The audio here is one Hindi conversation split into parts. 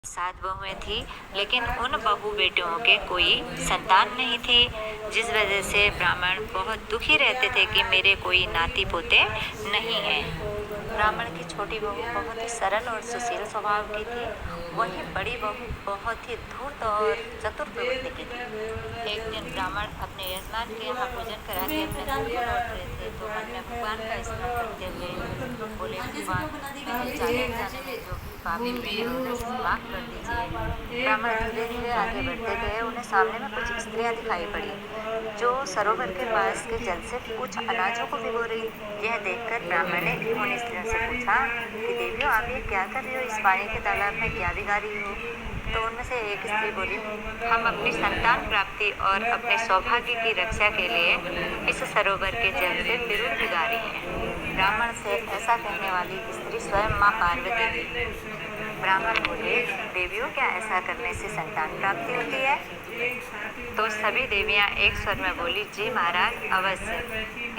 सात बहुएं थी, लेकिन उन बहू बेटियों के कोई संतान नहीं थी, जिस वजह से ब्राह्मण बहुत दुखी रहते थे कि मेरे कोई नाती पोते नहीं हैं। ब्राह्मण की छोटी बहू बहुत ही सरल और सुशील स्वभाव की थी, वही बड़ी बहू बहुत ही धूर्त और चतुर प्रवृत्ति की थी। एक दिन ब्राह्मण अपने यजमान के यहाँ भोजन करा के अपने घर को लौट रहे थे, तो मन में भगवान का स्मरण करते हुए बोले, भगवान मेरे जाने जाने में जो पापी हुए उन्हें माफ कर दीजिए। ब्राह्मण धीरे धीरे आगे बढ़ते गए, उन्हें सामने में कुछ स्त्रियां दिखाई पड़ी जो सरोवर के पास के जल से कुछ अनाजों को भिगो रही। यह देखकर ब्राह्मण ने उन स्त्रियों से पूछा कि देवियों, आप ये क्या कर रही हो, इस पानी के तालाब में क्या भिगा रही हो? तो उनमें से एक स्त्री बोली, हम अपनी संतान प्राप्ति और अपने सौभाग्य की रक्षा के लिए इस सरोवर के जल से बिरुल भिगा रही हैं। ब्राह्मण से ऐसा कहने वाली स्त्री स्वयं माँ पार्वती थी। ब्राह्मण बोले, देवियों, क्या ऐसा करने से संतान प्राप्ति होती है? तो सभी देवियां एक स्वर में बोली, जी महाराज, अवश्य।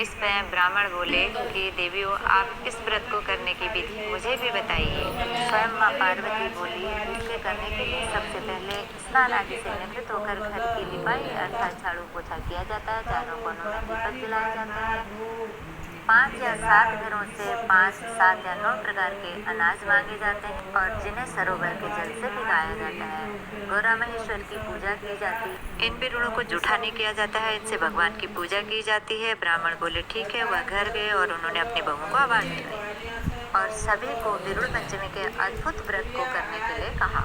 इस पर ब्राह्मण बोले कि देवियों, आप इस व्रत को करने की विधि मुझे भी बताइए। स्वयं माँ पार्वती बोली, इसके करने के लिए सबसे पहले स्नान आदि से निवृत्त होकर घर की लिपाई अर्थात झाड़ू पोछा किया जाता है, चारों कोनों में दीपक जलाया जाता है, 5 या 7 घरों से 5, 7 या 9 प्रकार के अनाज मांगे जाते हैं और जिन्हें सरोवर के जल से भिगाया जाता है। गौरा महेश्वर की पूजा की जाती है। इन बिरुड़ों को जूठा नहीं किया जाता है, इनसे भगवान की पूजा की जाती है। ब्राह्मण बोले, ठीक है। वह घर गए और उन्होंने अपनी बहू को आवाज दी और सभी को बिरुड़ पंचमी के अद्भुत व्रत को करने के लिए कहा।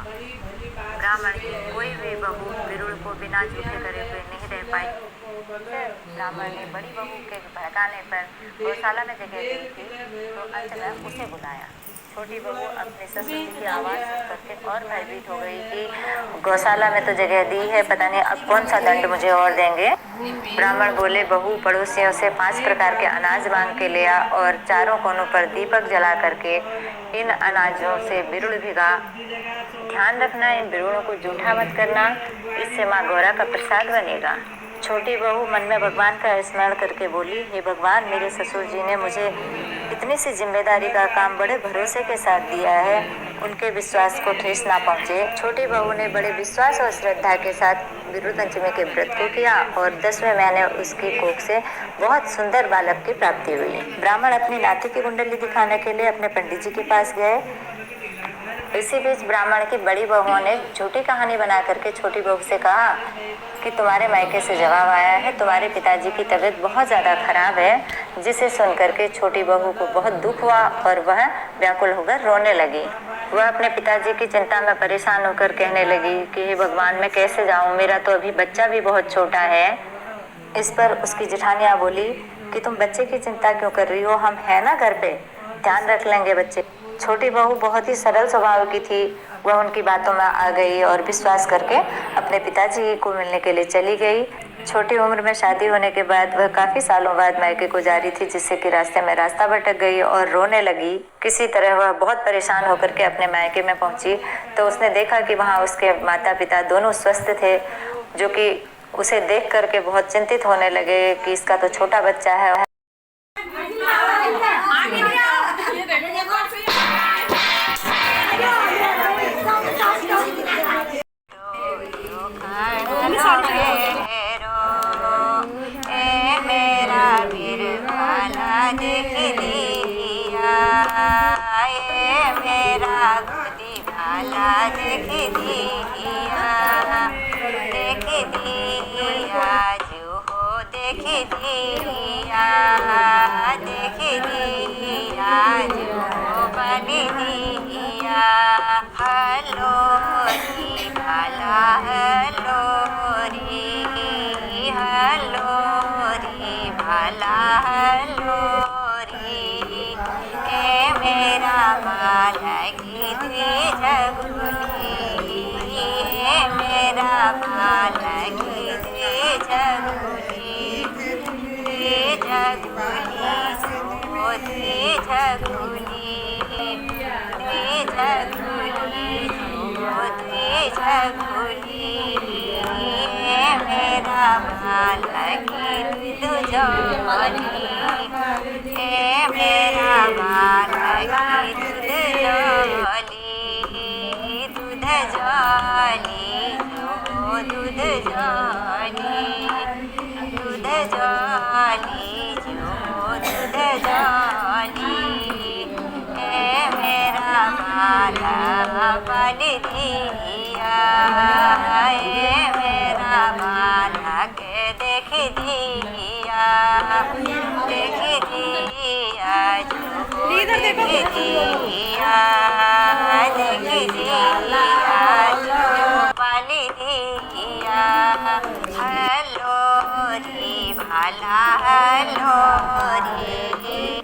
ब्राह्मण की कोई भी बहू बिरुड़ को बिना जूठे करे हुए नहीं रह पाई। ब्राह्मण ने बड़ी बहू के भड़काने पर गौशाला में जगह दी थी, तो अंत में उसे बुलाया। छोटी बहू अपने ससुर जी की आवाज़ करके और भयभीत हो गई कि गौशाला में तो जगह दी है, पता नहीं अब कौन सा दंड मुझे और देंगे। ब्राह्मण बोले, बहू पड़ोसियों से 5 प्रकार के अनाज मांग के लिया और चारों कोनों पर दीपक जला करके इन अनाजों से बिरुड़ भिगा। ध्यान रखना, इन बिरुड़ों को जूठा मत करना, इससे माँ गौरा का प्रसाद बनेगा। छोटी बहू मन में भगवान का स्मरण करके बोली, हे भगवान, मेरे ससुर जी ने मुझे इतनी सी जिम्मेदारी का काम बड़े भरोसे के साथ दिया है, उनके विश्वास को ठेस ना पहुँचे। छोटी बहू ने बड़े विश्वास और श्रद्धा के साथ बिरुड़ पंचमी के व्रत को किया और 10वें महीने उसकी कोख से बहुत सुंदर बालक की प्राप्ति हुई। ब्राह्मण अपनी नाती की कुंडली दिखाने के लिए अपने पंडित जी के पास गए। इसी बीच ब्राह्मण की बड़ी बहुओं ने झूठी कहानी बना करके छोटी बहू से कहा कि तुम्हारे मायके से जवाब आया है, तुम्हारे पिताजी की तबीयत बहुत ज़्यादा खराब है, जिसे सुन करके छोटी बहू को बहुत दुख हुआ और वह व्याकुल होकर रोने लगी। वह अपने पिताजी की चिंता में परेशान होकर कहने लगी कि हे भगवान, मैं कैसे जाऊँ, मेरा तो अभी बच्चा भी बहुत छोटा है। इस पर उसकी जेठानियाँ बोली कि तुम बच्चे की चिंता क्यों कर रही हो, हम हैं ना घर पे, ध्यान रख लेंगे बच्चे। छोटी बहू बहुत ही सरल स्वभाव की थी, वह उनकी बातों में आ गई और विश्वास करके अपने पिताजी को मिलने के लिए चली गई। छोटी उम्र में शादी होने के बाद वह काफ़ी सालों बाद मायके को जा रही थी, जिससे कि रास्ते में रास्ता भटक गई और रोने लगी। किसी तरह वह बहुत परेशान होकर के अपने मायके में पहुंची, तो उसने देखा कि वहाँ उसके माता पिता दोनों स्वस्थ थे, जो कि उसे देख करके बहुत चिंतित होने लगे कि इसका तो छोटा बच्चा है। देख दिया मेरा गोदी वाला, देख दिया जो हो, देख दिया जो बन दिया। हलो री भाला, हलो री झगुली झगुली झगुली मेरा बालकी दूध जोली मेरा बालकी दूध जोली दूध जोली दूध जोली दूध जोली मेरा बाला बल दिया मेरा बाला के देख दिया देख दिया देख दिया देख दिया बल दिया हलो रे भाला हलो रे